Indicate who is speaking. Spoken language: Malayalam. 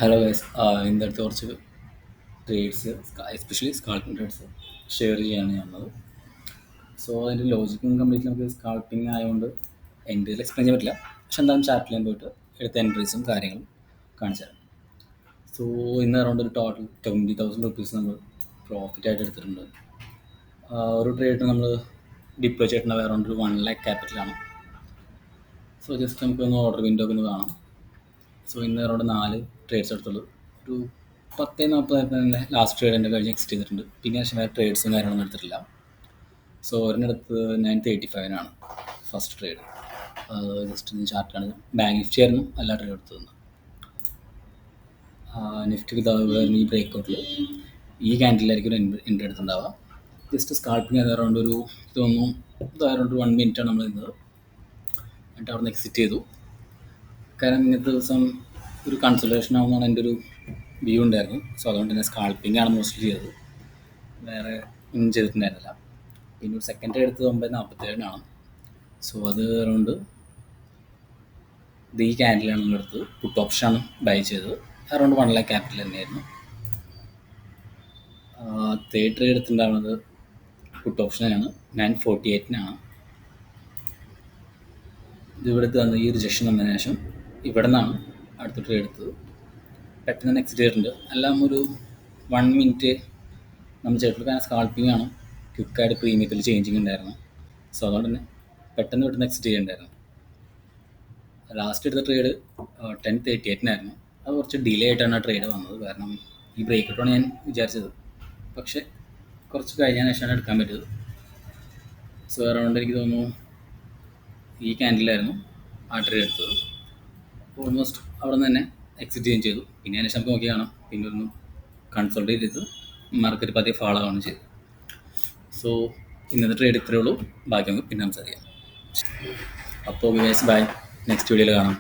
Speaker 1: ഹലോ ഗൈസ്, ഇന്നത്തെ അടുത്ത് കുറച്ച് ട്രേഡ്സ് എസ്പെഷ്യലി സ്കാൾപ്പിംഗ് ട്രേഡ്സ് ഷെയർ ചെയ്യാണ് ഞാൻ വന്നത്. സോ അതിൻ്റെ ലോജിക്കും കംപ്ലീറ്റ് നമുക്ക് സ്കാൾപ്പിംഗ് ആയതുകൊണ്ട് എൻ്റെ എക്സ്പ്ലെയിൻ ചെയ്യാൻ പറ്റില്ല. പക്ഷെ എന്തായാലും ചാറ്റിൽ ഞാൻ പോയിട്ട് എടുത്ത എൻട്രീസും കാര്യങ്ങളും കാണിച്ചു തരാം. സോ ഇന്ന് അറൗണ്ട് ഒരു ടോട്ടൽ 20,000 റുപ്പീസ് നമ്മൾ പ്രോഫിറ്റ് ആയിട്ട് എടുത്തിട്ടുണ്ട്. ഒരു ട്രേഡിന് നമ്മൾ ഡിപ്ലോയ് ചെയ്തിട്ടുള്ള അറൗണ്ട് ഒരു 1 lakh ക്യാപിറ്റലാണ്. സോ ജസ്റ്റ് നമുക്കൊന്ന് ഓർഡർ വിൻഡോ ഒക്കെ ഒന്ന് കാണാം. സോ ഇന്ന് അറൗണ്ട് 4 ട്രേഡ്സ് എടുത്തുള്ളൂ. ഒരു 10-40 തന്നെ ലാസ്റ്റ് ട്രേഡ് എൻ്റെ കഴിഞ്ഞ് എക്സിറ്റ് ചെയ്തിട്ടുണ്ട്. പിന്നെ ശേഷം വേറെ ട്രേഡ്സും കാര്യങ്ങളൊന്നും എടുത്തിട്ടില്ല. സോ ഒരെണ്ണടുത്ത് 935 ഫസ്റ്റ് ട്രേഡ്. ജസ്റ്റ് ഒന്ന് ചാർട്ടാണ്. ബാങ്ക് നിഫ്റ്റി ആയിരുന്നു എല്ലാ ട്രേഡ് എടുത്തത്. നിഫ്റ്റി വിതാകുന്ന ഈ ബ്രേക്ക് ഔട്ടിൽ ഈ ക്യാൻഡിലായിരിക്കും ഒരു എൻട്രി എടുത്തിട്ടുണ്ടാവുക. ജസ്റ്റ് സ്കാൾപ്പിംഗ് ചെയ്ത് അറൗണ്ട് ഒരു തോന്നുന്നു അറൗണ്ട് 1 മിനിറ്റാണ് നമ്മൾ നിന്നത്. എന്നിട്ട് അവിടെ നിന്ന് എക്സിറ്റ് ചെയ്തു. കാരണം ഇന്നത്തെ ദിവസം ഒരു കൺസൾട്ടേഷൻ ആവുന്നതാണ് എൻ്റെ ഒരു വ്യൂ ഉണ്ടായിരുന്നു. സോ അതുകൊണ്ട് തന്നെ സ്കാൾപ്പിംഗ് ആണ് മോസ്റ്റ്ലി ചെയ്തത്, വേറെ ഒന്നും ചെയ്തിട്ടുണ്ടായിരുന്നില്ല. പിന്നെ ഒരു സെക്കൻഡ് ട്രേഡ് എടുത്തത് 9:47 സോ അത് അറൗണ്ട് ഈ ക്യാൻഡിലാണ് നമ്മളെടുത്തത്. പുട്ട് ഓപ്ഷനാണ് ബൈ ചെയ്തത്. അറൗണ്ട് 1 lakh ക്യാപിറ്റൽ തന്നെയായിരുന്നു. തേർഡ് ട്രേഡ് എടുത്തിട്ടുണ്ടാവുന്നത് പുട്ട് ഓപ്ഷനാണ് 9:48 ഇത് ഇവിടുത്തെ വന്ന് ഈ റിജക്ഷൻ വന്നതിന് ശേഷം ഇവിടെ നിന്നാണ് അടുത്ത ട്രേഡ് എടുത്തത്. പെട്ടെന്ന് തന്നെ എക്സിറ്റ് ചെയ്തിട്ടുണ്ട്. എല്ലാം ഒരു 1 മിനിറ്റ് നമ്മൾ ചെയ്തിട്ടുള്ള കാരണം സ്കാൾപ്പിംഗ് ആണ്. ക്വിക്കായിട്ട് പ്രീമിയത്തിൽ ചേഞ്ചിങ് ഉണ്ടായിരുന്നു. സോ അതുകൊണ്ട് തന്നെ പെട്ടെന്ന് എക്സിറ്റ് ചെയ്യണ്ടായിരുന്നു. ലാസ്റ്റ് എടുത്ത ട്രേഡ് 10:38 അത് കുറച്ച് ഡിലേ ആയിട്ടാണ് ആ ട്രേഡ് വന്നത്. കാരണം ഈ ബ്രേക്ക് ഔട്ടാണ് ഞാൻ വിചാരിച്ചത്, പക്ഷേ കുറച്ച് കഴിഞ്ഞതിന് ശേഷമാണ് എടുക്കാൻ പറ്റിയത്. സോ അറൗണ്ട് എനിക്ക് തോന്നുന്നു ഈ ക്യാൻഡിലായിരുന്നു ആ ട്രേഡ് എടുത്തത്. ഓൾമോസ്റ്റ് അവിടെ നിന്ന് തന്നെ എക്സിറ്റ് ചെയ്യുകയും ചെയ്തു. പിന്നെ അതിന് ശേഷം നമുക്ക് നോക്കി കാണാം. പിന്നെ ഒന്ന് കൺസൾട്ടേറ്റ് ചെയ്ത് മാർക്കറ്റ് പതിയെ ഫോളോ ആവുകയാണ് ചെയ്തത്. സോ ഇന്നത്തെ ട്രേഡ് ഇത്രയേ ഉള്ളൂ. ബാക്കി നമുക്ക് പിന്നെ സംസാരിക്കാം. അപ്പോൾ ഗൈസ് ബൈ, നെക്സ്റ്റ് വീഡിയോയിൽ കാണാം.